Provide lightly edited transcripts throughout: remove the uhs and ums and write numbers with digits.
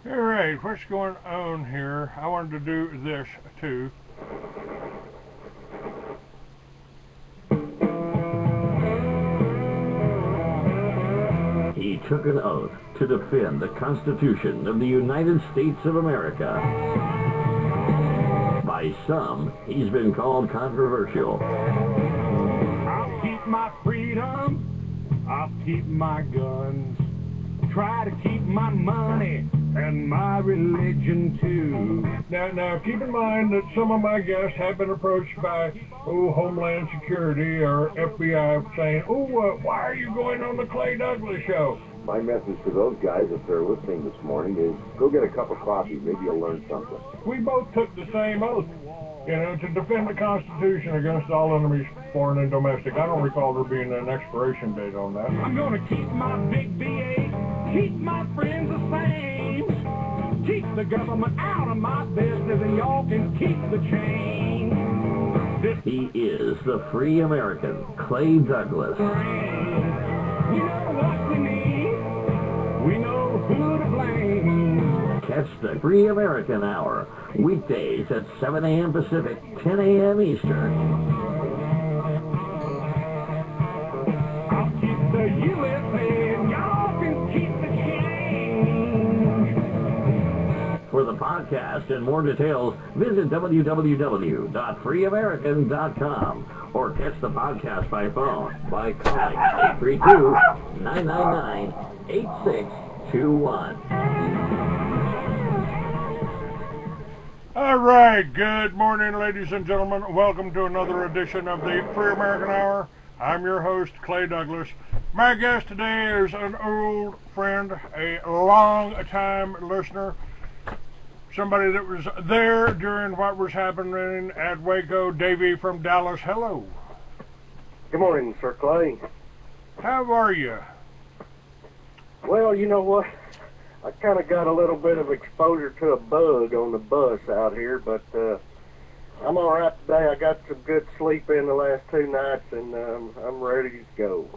Alright, what's going on here? I wanted to do this too. He took an oath to defend the Constitution of the United States of America. By some, he's been called controversial. I'll keep my freedom, I'll keep my guns, try to keep my money and my religion too. Now, keep in mind that some of my guests have been approached by, Homeland Security or FBI saying, why are you going on the Clay Douglas show? My message to those guys, if they're listening this morning, is go get a cup of coffee. Maybe you'll learn something. We both took the same oath, to defend the Constitution against all enemies, foreign and domestic. I don't recall there being an expiration date on that. I'm going to keep my big B.A., keep my friends the same, keep the government out of my business, and y'all can keep the change. He is the free American, Clay Douglas. You know what we need? We know who to blame. Catch the Free American Hour, weekdays at 7 a.m. Pacific, 10 a.m. Eastern. I'll keep the USA and y'all can keep the change. For the podcast and more details, visit www.freeamerican.com or catch the podcast by phone by calling 832-999-8621. All right, good morning, ladies and gentlemen. Welcome to another edition of the Free American Hour. I'm your host, Clay Douglas. My guest today is an old friend, a long-time listener, somebody that was there during what was happening at Waco, Davey from Dallas. Hello. Good morning, Sir Clay. How are you? Well, you know what? I kind of got a little bit of exposure to a bug on the bus out here, but I'm all right today. I got some good sleep in the last 2 nights, and I'm ready to go.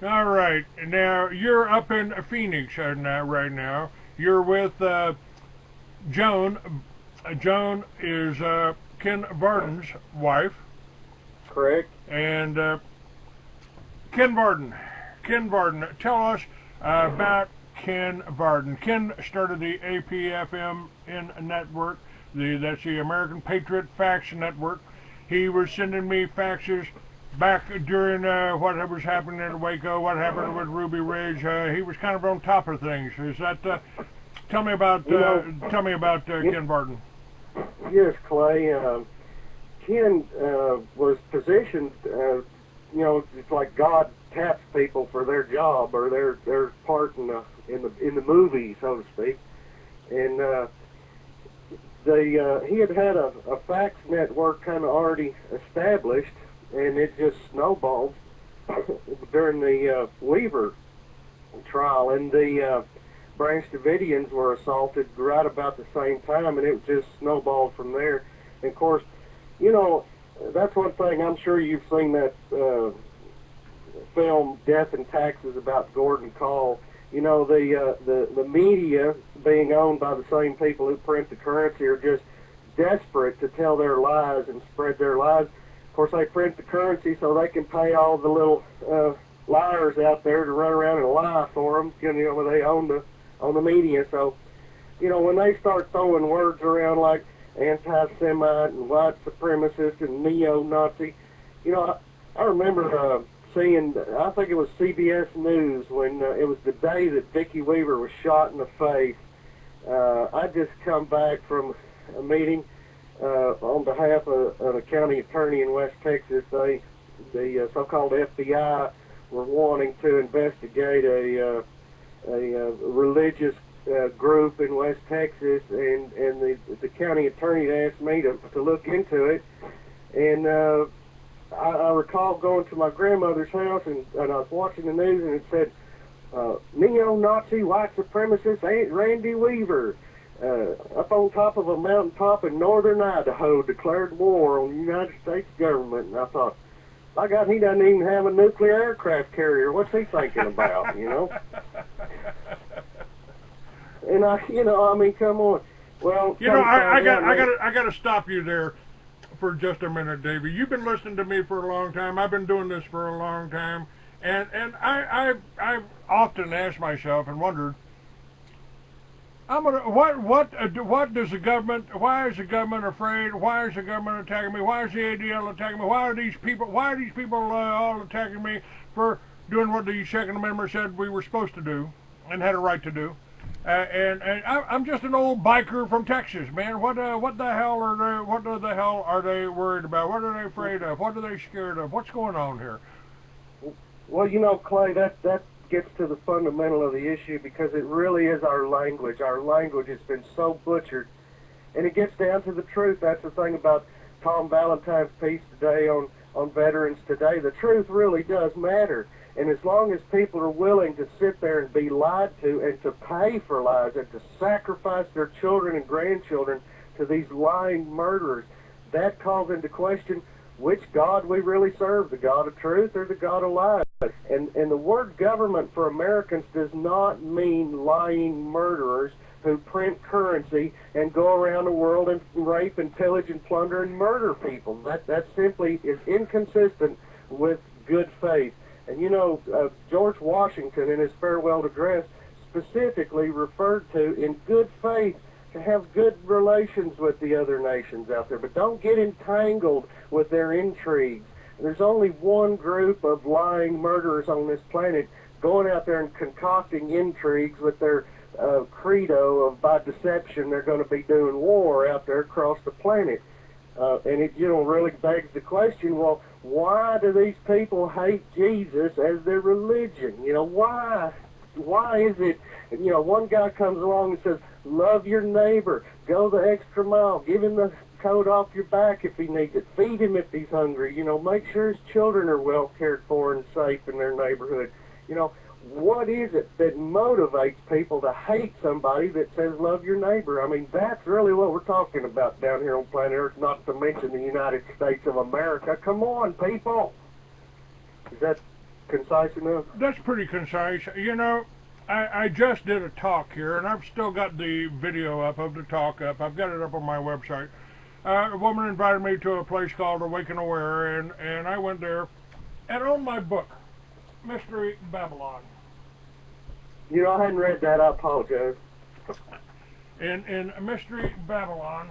All right. Now, you're up in Phoenix right now. You're with Joan. Joan is Ken Vardon's wife. Correct. And Ken Vardon, tell us about Ken Vardon. Ken started the APFM network. That's the American Patriot Fax Network. He was sending me faxes back during what was happening in Waco, what happened with Ruby Ridge. He was kind of on top of things. Is that? Tell me about Ken Vardon. Yes, Clay. Ken was positioned. It's like God taps people for their job or their part in the movie, so to speak. And he had a fax network kind of already established, and it just snowballed during the Weaver trial, and the Branch Davidians were assaulted right about the same time, and it just snowballed from there. And of course, that's one thing. I'm sure you've seen that film Death and Taxes about Gordon Call. The media, being owned by the same people who print the currency, are just desperate to tell their lies and spread their lies. Of course, they print the currency so they can pay all the little liars out there to run around and lie for them. They own the media. So, when they start throwing words around like anti-Semite and white supremacist and neo-Nazi, I remember seeing, I think it was CBS News, when it was the day that Dickie Weaver was shot in the face. I just come back from a meeting on behalf of the county attorney in West Texas. The so-called FBI were wanting to investigate a religious group in West Texas, and the county attorney asked me to look into it. And I recall going to my grandmother's house, and I was watching the news, and it said, neo-Nazi white supremacist Aunt Randy Weaver, up on top of a mountaintop in northern Idaho, declared war on the United States government. And I thought, by God, he doesn't even have a nuclear aircraft carrier. What's he thinking about, you know? And I mean, come on. Well, you know, I got to stop you there for just a minute, Davey. You've been listening to me for a long time. I've been doing this for a long time, and I've often asked myself and wondered, what does the government? Why is the government afraid? Why is the government attacking me? Why is the ADL attacking me? Why are these people all attacking me for doing what the Second Amendment said we were supposed to do and had a right to do? And I'm just an old biker from Texas, man. What the hell are they worried about? What are they afraid of? What are they scared of? What's going on here? Well, you know, Clay, that gets to the fundamental of the issue, because it really is our language. Our language has been so butchered, and it gets down to the truth. That's the thing about Tom Valentine's piece today on Veterans Today. The truth really does matter. And as long as people are willing to sit there and be lied to, and to pay for lies, and to sacrifice their children and grandchildren to these lying murderers, that calls into question which God we really serve, the God of truth or the God of lies. And the word government for Americans does not mean lying murderers who print currency and go around the world and rape and pillage and plunder and murder people. That simply is inconsistent with good faith. And you know, George Washington in his farewell address specifically referred to, in good faith, to have good relations with the other nations out there, but don't get entangled with their intrigues. There's only one group of lying murderers on this planet going out there and concocting intrigues with their credo of, by deception, they're going to be doing war out there across the planet. And it, you know, really begs the question, well, why do these people hate Jesus as their religion? You know, why? Why is it, you know, one guy comes along and says, love your neighbor, go the extra mile, give him the coat off your back if he needs it, feed him if he's hungry, you know, make sure his children are well cared for and safe in their neighborhood. You know, what is it that motivates people to hate somebody that says love your neighbor? I mean, that's really what we're talking about down here on planet Earth, not to mention the United States of America. Come on, people. Is that concise enough? That's pretty concise. You know, I just did a talk here, and I've still got the video up of the talk up. I've got it up on my website. A woman invited me to a place called Awake and Aware, and I went there, and on my book, Mystery Babylon. You know, I hadn't read that. I apologize. In Mystery Babylon,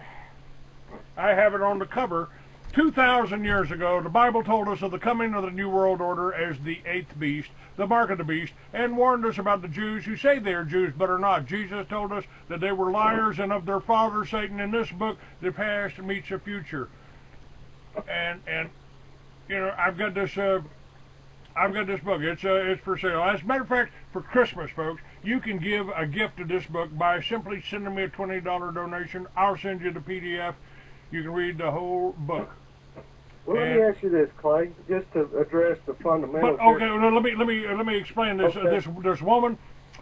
I have it on the cover. 2,000 years ago, the Bible told us of the coming of the New World Order as the eighth beast, the mark of the beast, and warned us about the Jews who say they are Jews but are not. Jesus told us that they were liars and of their father Satan. In this book, the past meets the future. And you know, I've got this book. It's for sale. As a matter of fact, for Christmas, folks, you can give a gift to this book by simply sending me a $20 donation. I'll send you the PDF. You can read the whole book. Well, let me ask you this, Clay, just to address the fundamentals. But, okay, well, let me explain this. Okay. This woman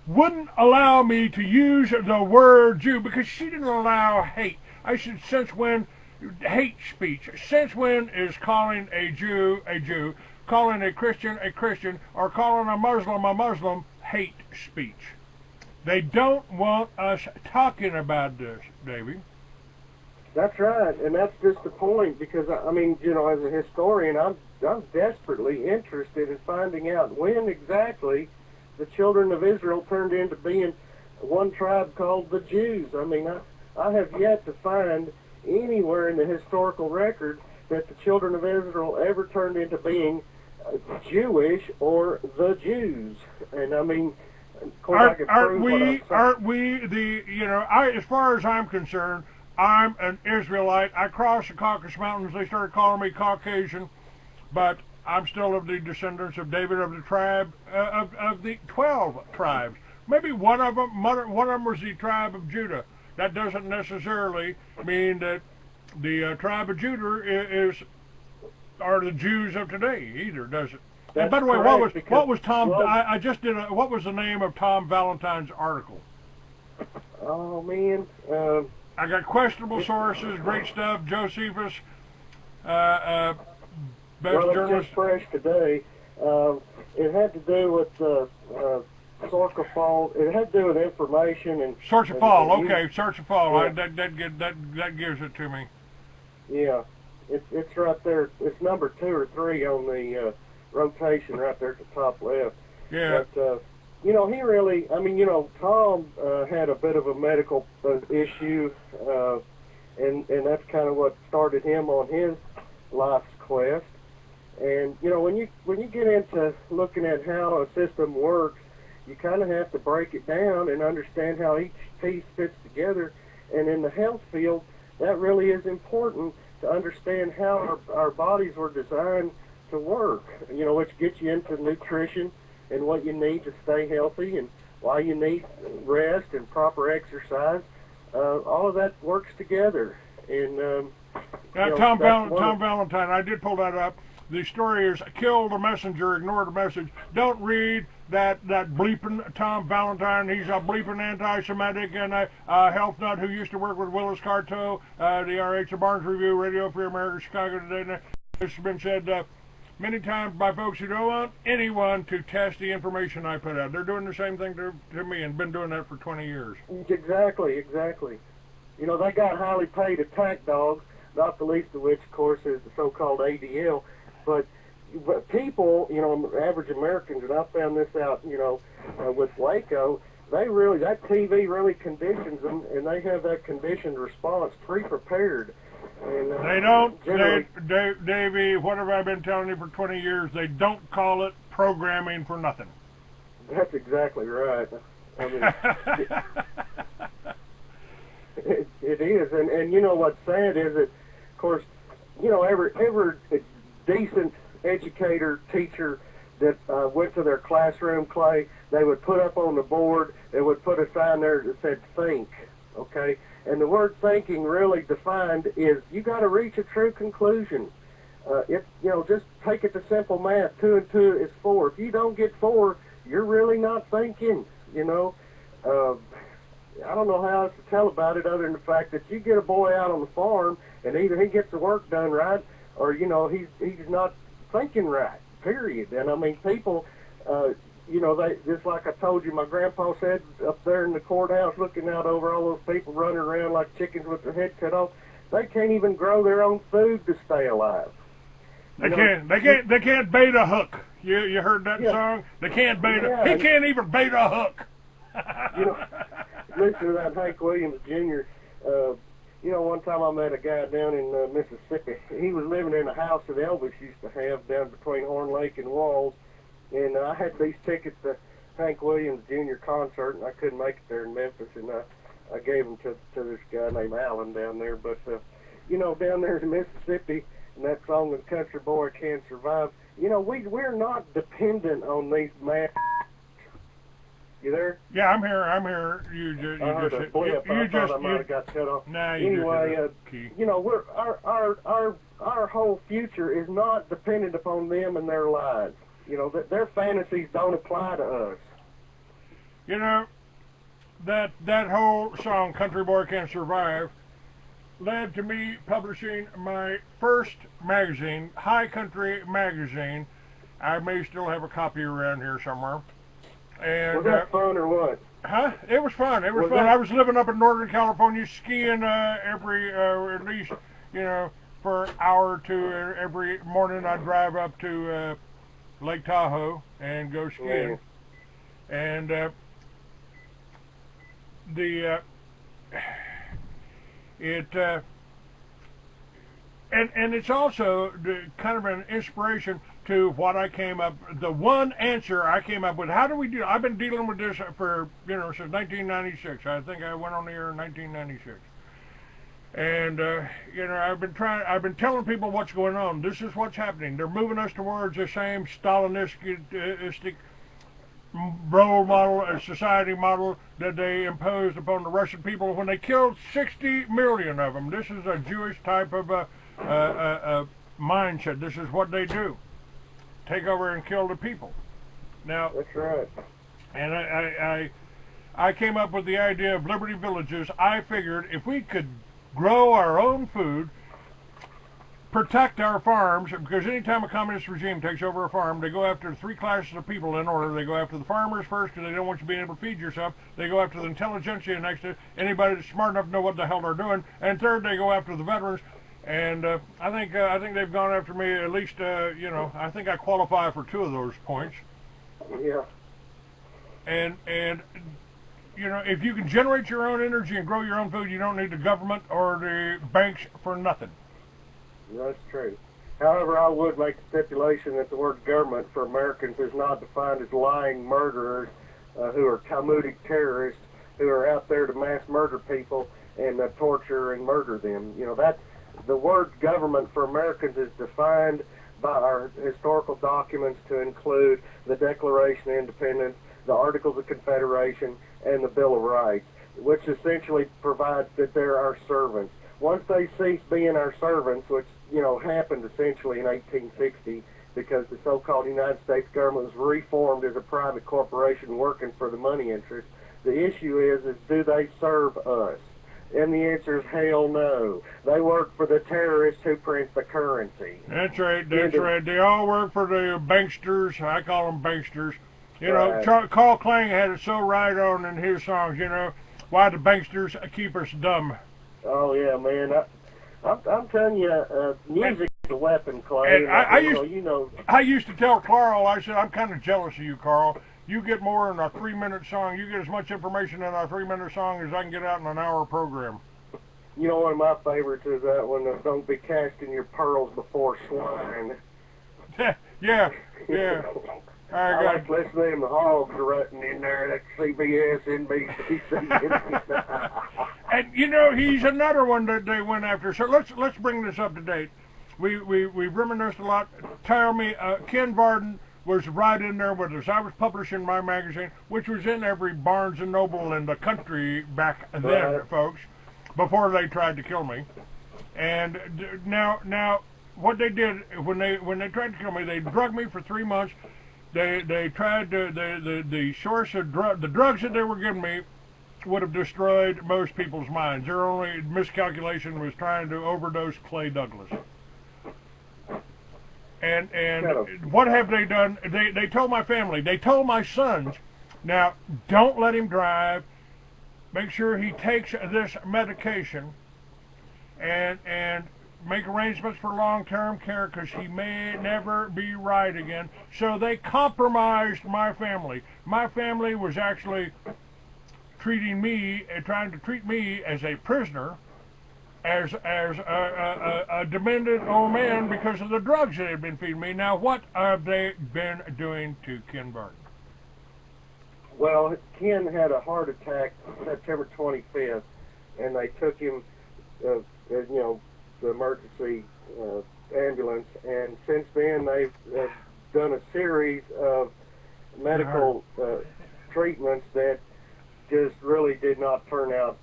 wouldn't allow me to use the word Jew because she didn't allow hate. I said, since when hate speech? Since when is calling a Jew, calling a Christian, or calling a Muslim hate speech? They don't want us talking about this, Davey. That's right, and that's just the point, because, I mean, you know, as a historian, I'm desperately interested in finding out when exactly the children of Israel turned into being one tribe called the Jews. I mean, I have yet to find anywhere in the historical record that the children of Israel ever turned into being Jewish or the Jews. And I mean, of course, I can prove what I'm saying. Aren't we the, as far as I'm concerned, I'm an Israelite. I crossed the Caucasus Mountains. They started calling me Caucasian, but I'm still of the descendants of David, of the tribe, of the 12 tribes. Maybe one of them was the tribe of Judah. That doesn't necessarily mean that the tribe of Judah are the Jews of today either, does it? And by the way, what was Tom? I just did. What was the name of Tom Valentine's article? Oh man, I got questionable sources. Great stuff. Josephus, best journalist. It's just fresh today. It had to do with Sorcafall. It had to do with information and Sorcafall. Okay, Sorcafall. Yeah. That gives it to me. Yeah, it's right there. It's number 2 or 3 on the rotation right there at the top left. Yeah. But, he really, Tom had a bit of a medical issue, and that's kind of what started him on his life's quest. And, when you get into looking at how a system works, you kind of have to break it down and understand how each piece fits together. And in the health field, that really is important to understand how our bodies were designed to work, which gets you into nutrition and what you need to stay healthy and why you need rest and proper exercise. All of that works together. And Tom Valentine, I did pull that up. The story is kill the messenger, ignore the message. Don't read that bleeping Tom Valentine. He's a bleeping anti-Semitic and a health nut who used to work with Willis Carto, the RH, the Barnes Review, Radio Free America, Chicago Today. This has been said many times by folks who don't want anyone to test the information I put out. They're doing the same thing to me and been doing that for 20 years. Exactly. They got highly paid attack dogs, not the least of which, of course, is the so-called ADL. But people, average Americans, and I found this out, with Waco, that TV really conditions them, and they have that conditioned response pre-prepared. And, they don't, Davey, what have I been telling you for 20 years? They don't call it programming for nothing. That's exactly right. I mean, it is. And what's sad is that, of course, every decent educator, teacher that went to their classroom, Clay, they would put up on the board, they would put a sign there that said think, okay? And the word thinking really defined is you got to reach a true conclusion. Just take it to simple math. 2 and 2 is 4. If you don't get 4, you're really not thinking, I don't know how else to tell about it other than the fact that you get a boy out on the farm and either he gets the work done right or, he's not thinking right, period. And I mean, people, they, just like I told you, my grandpa said up there in the courthouse looking out over all those people running around like chickens with their head cut off, they can't even grow their own food to stay alive. They can't bait a hook. You heard that song? They can't bait he can't even bait a hook. Listen to that Hank Williams Jr. One time I met a guy down in Mississippi. He was living in a house that Elvis used to have down between Horn Lake and Walls. And I had these tickets to Hank Williams Jr. concert, and I couldn't make it there in Memphis. And I gave them to this guy named Alan down there. But, down there in Mississippi, and that song, The Country Boy Can't Survive, we're not dependent on these mass. You there? Yeah, I'm here. I heard a blip. I thought I might have got cut off. Nah, anyway, we're our whole future is not dependent upon them and their lives. Their fantasies don't apply to us. That whole song, Country Boy Can't Survive, led to me publishing my first magazine, High Country Magazine. I may still have a copy around here somewhere. And, was that fun or what? Huh? It was fun. It was fun. I was living up in Northern California, skiing every, at least, for an hour or two every morning. I'd drive up to Lake Tahoe and go skiing. And and it's also kind of an inspiration to what I came up, the one answer I came up with. How do we do? I've been dealing with this for, since 1996. I think I went on the air in 1996. And, I've been telling people what's going on. This is what's happening. They're moving us towards the same Stalinistic role model, society model that they imposed upon the Russian people when they killed 60 million of them. This is a Jewish type of mindset. This is what they do. Take over and kill the people. Now, that's right. And I came up with the idea of Liberty Villages. I figured if we could grow our own food, protect our farms, because anytime a communist regime takes over a farm, they go after three classes of people in order. They go after the farmers first because they don't want you being able to feed yourself. They go after the intelligentsia next to anybody that's smart enough to know what the hell they're doing. And third, they go after the veterans. And I think they've gone after me at least, I think I qualify for 2 of those points. Yeah. And if you can generate your own energy and grow your own food, you don't need the government or the banks for nothing. That's true. However, I would make a stipulation that the word government for Americans is not defined as lying murderers who are Talmudic terrorists who are out there to mass murder people and torture and murder them. The word government for Americans is defined by our historical documents to include the Declaration of Independence, the Articles of Confederation, and the Bill of Rights, which essentially provides that they're our servants. Once they cease being our servants, which, happened essentially in 1860 because the so-called United States government was reformed as a private corporation working for the money interest, the issue is do they serve us? And the answer is hell no. They work for the terrorists who print the currency. That's right. They all work for the banksters. I call them banksters. Right. Carl Klang had it so right on in his songs, why the banksters keep us dumb. Oh, yeah, man. I'm telling you, music is a weapon, Clay. And I used to tell Carl, I said, I'm kind of jealous of you, Carl. You get more in a 3-minute song. You get as much information in a 3-minute song as I can get out in an hour program. One of my favorites is that one, don't be casting your pearls before swine. yeah. I like listening to them hogs rutting in there at CBS, NBC. And he's another one that they went after. So let's bring this up to date. We reminisced a lot. Tell me, Ken Vardon was right in there with us. I was publishing my magazine, which was in every Barnes and Noble in the country back then, folks, before they tried to kill me. And now, what they did when they tried to kill me, they drugged me for 3 months. They tried to the source of the drugs that they were giving me would have destroyed most people's minds. Their only miscalculation was trying to overdose Clay Douglas. And what have they done? They told my family, they told my sons, now don't let him drive. Make sure he takes this medication and make arrangements for long-term care because he may never be right again. So they compromised my family. My family was actually trying to treat me as a prisoner, as a demented old man because of the drugs that had been feeding me. Now, what have they been doing to Ken Vardon? Well, Ken had a heart attack September 25th, and they took him, the emergency ambulance, and since then they've done a series of medical treatments that just really did not turn out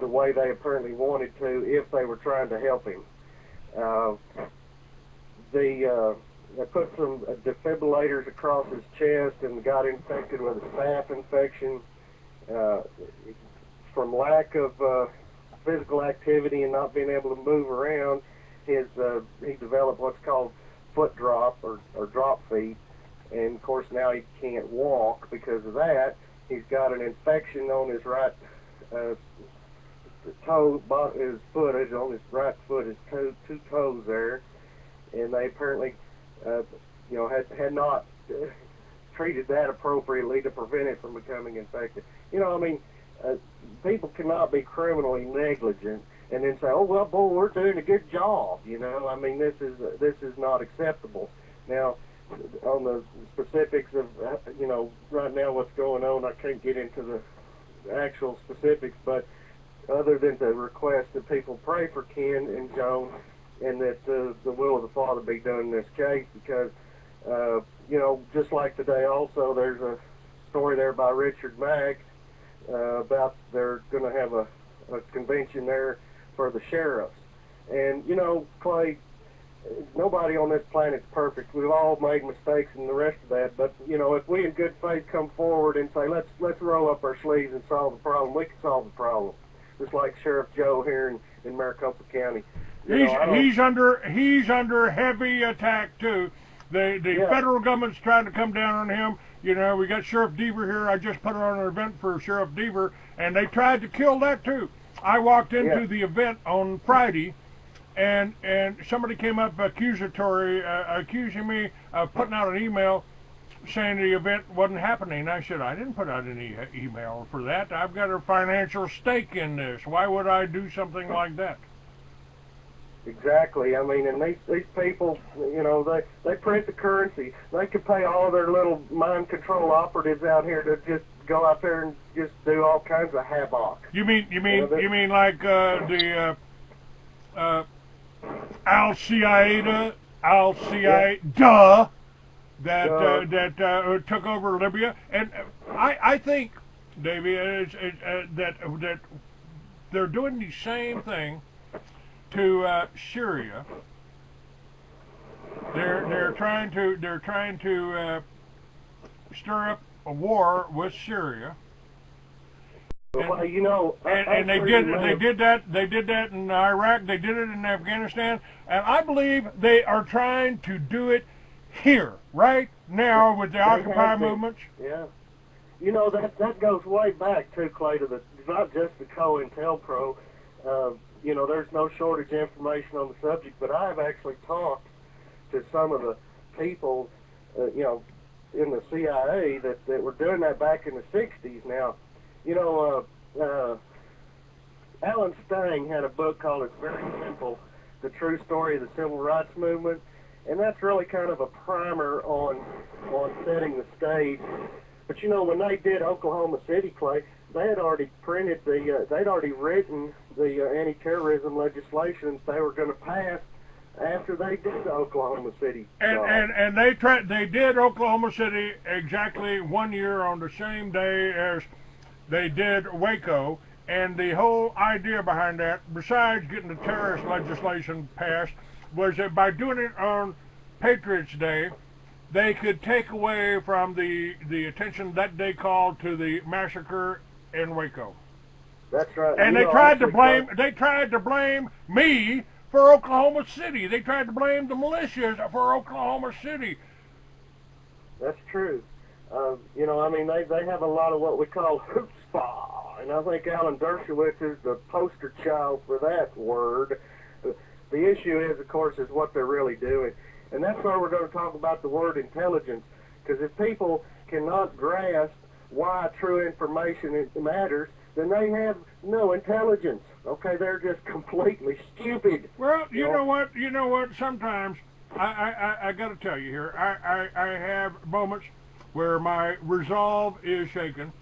the way they apparently wanted to if they were trying to help him. They put some defibrillators across his chest and got infected with a staph infection. From lack of physical activity and not being able to move around, he developed what's called foot drop or drop feet, and of course now he can't walk because of that. He's got an infection on his right toe, his foot, on his right foot, his two toes there, and they apparently, had not treated that appropriately to prevent it from becoming infected. People cannot be criminally negligent and then say, "Oh well, boy, we're doing a good job." This is not acceptable. Now, on the specifics of, you know, right now what's going on, I can't get into the actual specifics, but other than to request that people pray for Ken and Joan and that the will of the Father be done in this case, because, you know, just like today also, there's a story there by Richard Mack about they're going to have a convention there for the sheriffs. And, you know, Clay, nobody on this planet's perfect. We've all made mistakes and the rest of that. But, you know, if we in good faith come forward and say, let's roll up our sleeves and solve the problem, we can solve the problem. Just like Sheriff Joe here in Maricopa County. He's under heavy attack too. The federal government's trying to come down on him. You know, we got Sheriff Deaver here. I just put on an event for Sheriff Deaver, and they tried to kill that too. I walked into the event on Friday, and somebody came up accusing me of putting out an email saying the event wasn't happening. I said, I didn't put out any email for that. I've got a financial stake in this. Why would I do something like that? Exactly. I mean, and these people, you know, they print the currency. They could pay all their little mind control operatives out here to just go out there and just do all kinds of havoc. You mean like the Al-Qaeda, that took over Libya? And I think, Davey, that they're doing the same thing to Syria. They're trying to stir up a war with Syria. Well, you know, and they did that in Iraq. They did it in Afghanistan, and I believe they are trying to do it here right now with the Occupy movements. Yeah, you know that goes way back too, Clay, to not just the COINTELPRO. You know, there's no shortage of information on the subject, but I've actually talked to some of the people, you know, in the CIA that were doing that back in the 60s. Now, you know, Alan Stang had a book called It's Very Simple, The True Story of the Civil Rights Movement, and that's really kind of a primer on setting the stage. But, you know, when they did Oklahoma City, Clay, they had already printed they'd already written the anti-terrorism legislation they were going to pass after they did the Oklahoma City. And they did Oklahoma City exactly 1 year on the same day as they did Waco, and the whole idea behind that, besides getting the terrorist legislation passed, was that by doing it on Patriots Day, they could take away from the attention that day called to the massacre in Waco. That's right. And they tried to blame me for Oklahoma City. They tried to blame the militias for Oklahoma City. That's true. You know, I mean, they have a lot of what we call chutzpah, and I think Alan Dershowitz is the poster child for that word. The issue is, of course, is what they're really doing. And that's why we're going to talk about the word intelligence, because if people cannot grasp why true information matters, then they have no intelligence. Okay, they're just completely stupid. Well, you know what? Sometimes I got to tell you here, I have moments where my resolve is shaken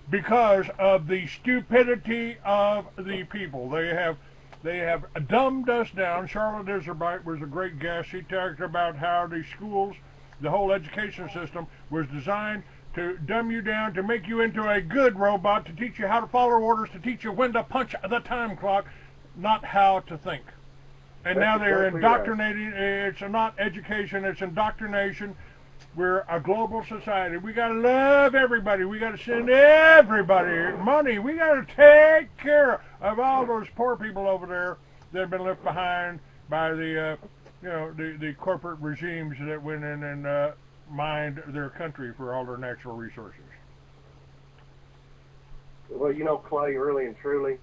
because of the stupidity of the people. They have dumbed us down. Charlotte Iserbyte was a great guest. She talked about how the schools, the whole education system, was designed to dumb you down, to make you into a good robot, to teach you how to follow orders, to teach you when to punch the time clock, not how to think. And now they're indoctrinating. Right. It's not education, it's indoctrination. We're a global society. We got to love everybody. We got to send everybody money. We got to take care of all those poor people over there that have been left behind by the, the corporate regimes that went in and mined their country for all their natural resources. Well, you know, Clay, really and truly,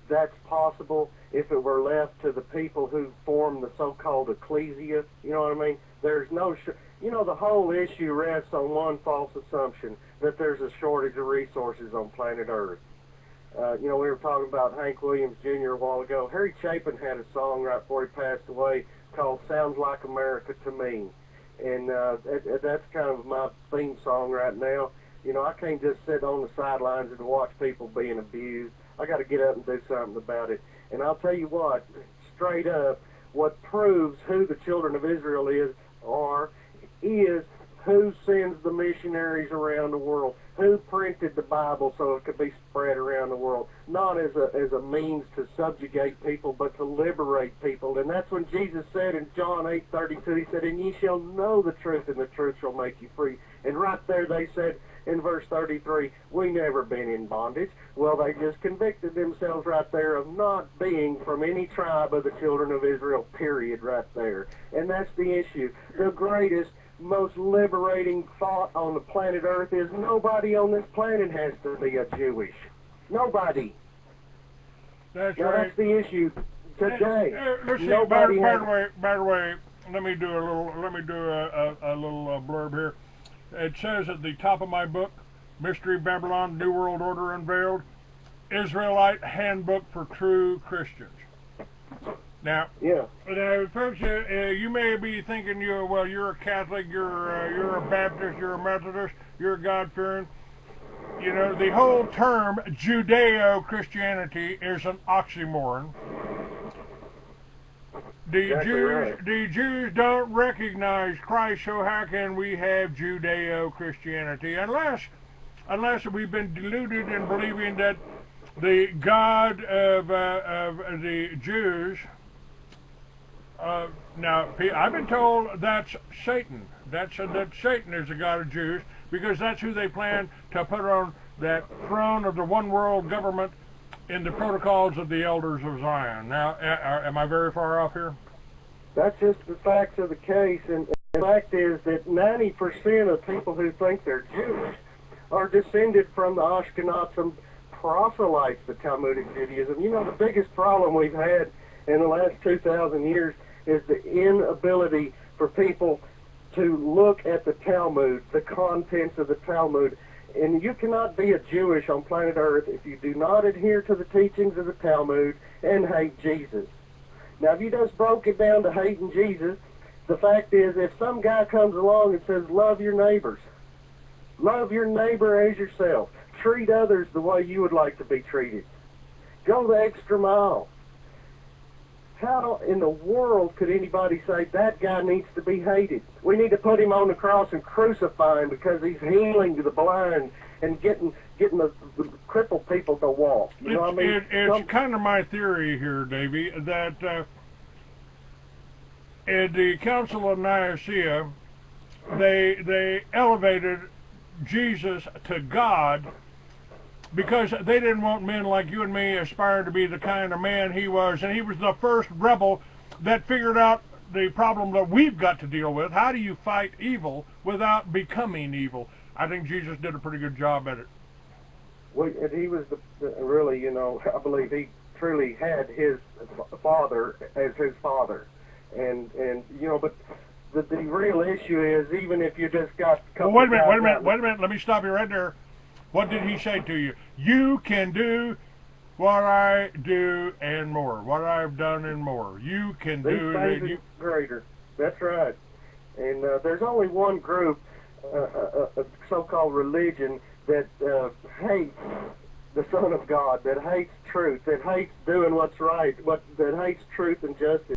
that's possible if it were left to the people who form the so-called ecclesia. You know what I mean? There's no... You know, the whole issue rests on one false assumption, that there's a shortage of resources on planet Earth. You know, we were talking about Hank Williams Jr. a while ago. Harry Chapin had a song right before he passed away called Sounds Like America to Me. And that's kind of my theme song right now. You know, I can't just sit on the sidelines and watch people being abused. I got to get up and do something about it. And I'll tell you what, straight up, what proves who the children of Israel is who sends the missionaries around the world, who printed the Bible so it could be spread around the world, not as a means to subjugate people, but to liberate people. And that's when Jesus said in John 8:32, he said, "And ye shall know the truth, and the truth shall make you free." And right there they said in verse 33, we never been in bondage. Well, they just convicted themselves right there of not being from any tribe of the children of Israel, period, right there. And that's the issue. The greatest, most liberating thought on the planet Earth is nobody on this planet has to be a Jewish. Nobody. That's now, right. That's the issue today. Let's see. Nobody By the way, let me do a little blurb here. It says at the top of my book, Mystery Babylon, New World Order Unveiled, Israelite Handbook for True Christians. Now, folks, you may be thinking you're a Catholic, you're a Baptist, you're a Methodist, you're a God-fearing. You know, the whole term Judeo-Christianity is an oxymoron. The Jews don't recognize Christ, so how can we have Judeo-Christianity? Unless we've been deluded in believing that the God of the Jews. Now, I've been told that's Satan. That Satan is the God of Jews, because that's who they plan to put on that throne of the one world government in the protocols of the elders of Zion. Now, am I very far off here? That's just the facts of the case, and the fact is that 90% of people who think they're Jewish are descended from the Ashkenazim proselytes, the Talmudic Judaism. You know, the biggest problem we've had in the last 2,000 years is the inability for people to look at the Talmud, the contents of the Talmud. And you cannot be a Jewish on planet Earth if you do not adhere to the teachings of the Talmud and hate Jesus. Now, if you just broke it down to hating Jesus, the fact is, if some guy comes along and says, love your neighbors, love your neighbor as yourself, treat others the way you would like to be treated, go the extra mile, how in the world could anybody say that guy needs to be hated? We need to put him on the cross and crucify him because he's healing the blind and getting the crippled people to walk. You know what I mean? It's kind of my theory here, Davey, that at the Council of Nicaea, they elevated Jesus to God because they didn't want men like you and me aspiring to be the kind of man he was. And he was the first rebel that figured out the problem that we've got to deal with. How do you fight evil without becoming evil? I think Jesus did a pretty good job at it. Well, and he was really, you know, I believe he truly had his father as his father. And you know, but the real issue is, even if you just got a couple wait a minute. Let me stop you right there. What did he say to you? You can do what I do and more. What I've done and more. You can do it. Greater. That's right. And there's only one group, a so-called religion, that hates the Son of God, that hates truth, that hates doing what's right, that hates truth and justice.